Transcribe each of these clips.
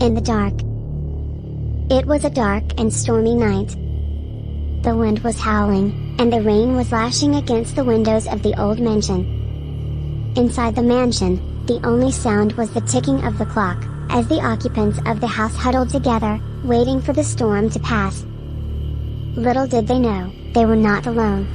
in the dark. It was a dark and stormy night. The wind was howling, and the rain was lashing against the windows of the old mansion. Inside the mansion, the only sound was the ticking of the clock, as the occupants of the house huddled together, waiting for the storm to pass. Little did they know, they were not alone.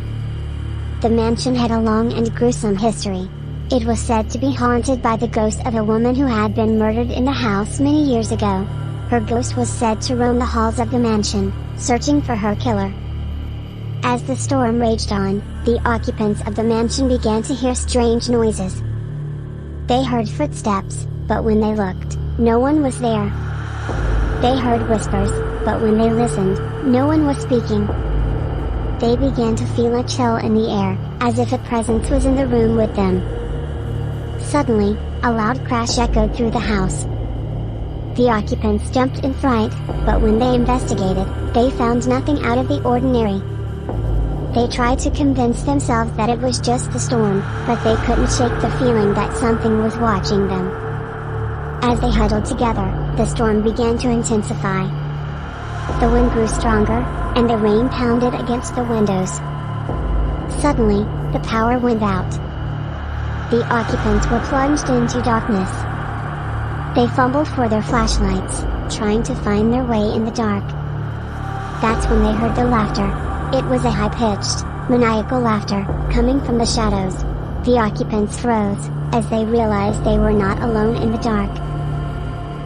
The mansion had a long and gruesome history. It was said to be haunted by the ghost of a woman who had been murdered in the house many years ago. Her ghost was said to roam the halls of the mansion, searching for her killer. As the storm raged on, the occupants of the mansion began to hear strange noises. They heard footsteps, but when they looked, no one was there. They heard whispers, but when they listened, no one was speaking. They began to feel a chill in the air, as if a presence was in the room with them. Suddenly, a loud crash echoed through the house. The occupants jumped in fright, but when they investigated, they found nothing out of the ordinary. They tried to convince themselves that it was just the storm, but they couldn't shake the feeling that something was watching them. As they huddled together, the storm began to intensify. The wind grew stronger, and the rain pounded against the windows. Suddenly, the power went out. The occupants were plunged into darkness. They fumbled for their flashlights, trying to find their way in the dark. That's when they heard the laughter. It was a high-pitched, maniacal laughter, coming from the shadows. The occupants froze, as they realized they were not alone in the dark.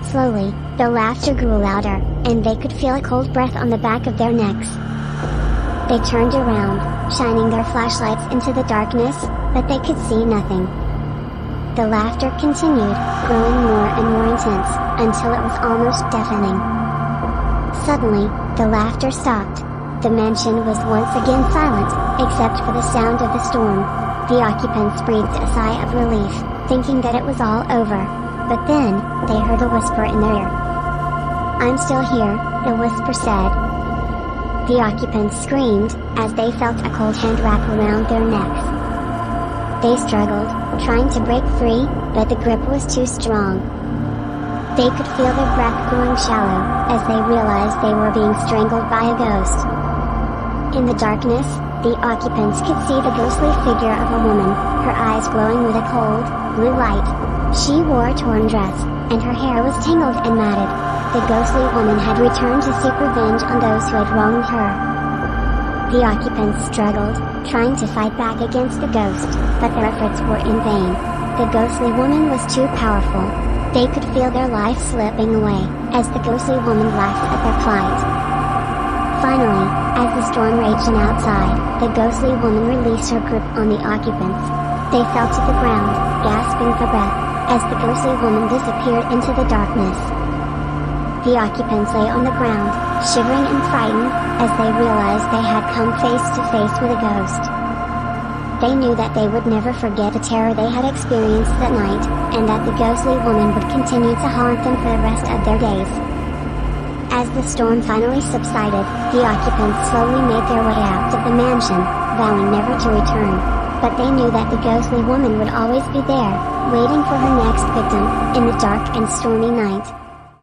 Slowly, the laughter grew louder, and they could feel a cold breath on the back of their necks. They turned around, shining their flashlights into the darkness, but they could see nothing. The laughter continued, growing more and more intense, until it was almost deafening. Suddenly, the laughter stopped. The mansion was once again silent, except for the sound of the storm. The occupants breathed a sigh of relief, thinking that it was all over. But then, they heard a whisper in their ear. "I'm still here," the whisper said. The occupants screamed, as they felt a cold hand wrap around their necks. They struggled, trying to break free, but the grip was too strong. They could feel their breath growing shallow, as they realized they were being strangled by a ghost. In the darkness, the occupants could see the ghostly figure of a woman, her eyes glowing with a cold, blue light. She wore a torn dress, and her hair was tangled and matted. The ghostly woman had returned to seek revenge on those who had wronged her. The occupants struggled, trying to fight back against the ghost, but their efforts were in vain. The ghostly woman was too powerful. They could feel their life slipping away, as the ghostly woman laughed at their plight. Finally, as the storm raged outside, the ghostly woman released her grip on the occupants. They fell to the ground, gasping for breath, as the ghostly woman disappeared into the darkness. The occupants lay on the ground, shivering and frightened, as they realized they had come face to face with a ghost. They knew that they would never forget the terror they had experienced that night, and that the ghostly woman would continue to haunt them for the rest of their days. As the storm finally subsided, the occupants slowly made their way out of the mansion, vowing never to return. But they knew that the ghostly woman would always be there, waiting for her next victim, in the dark and stormy night.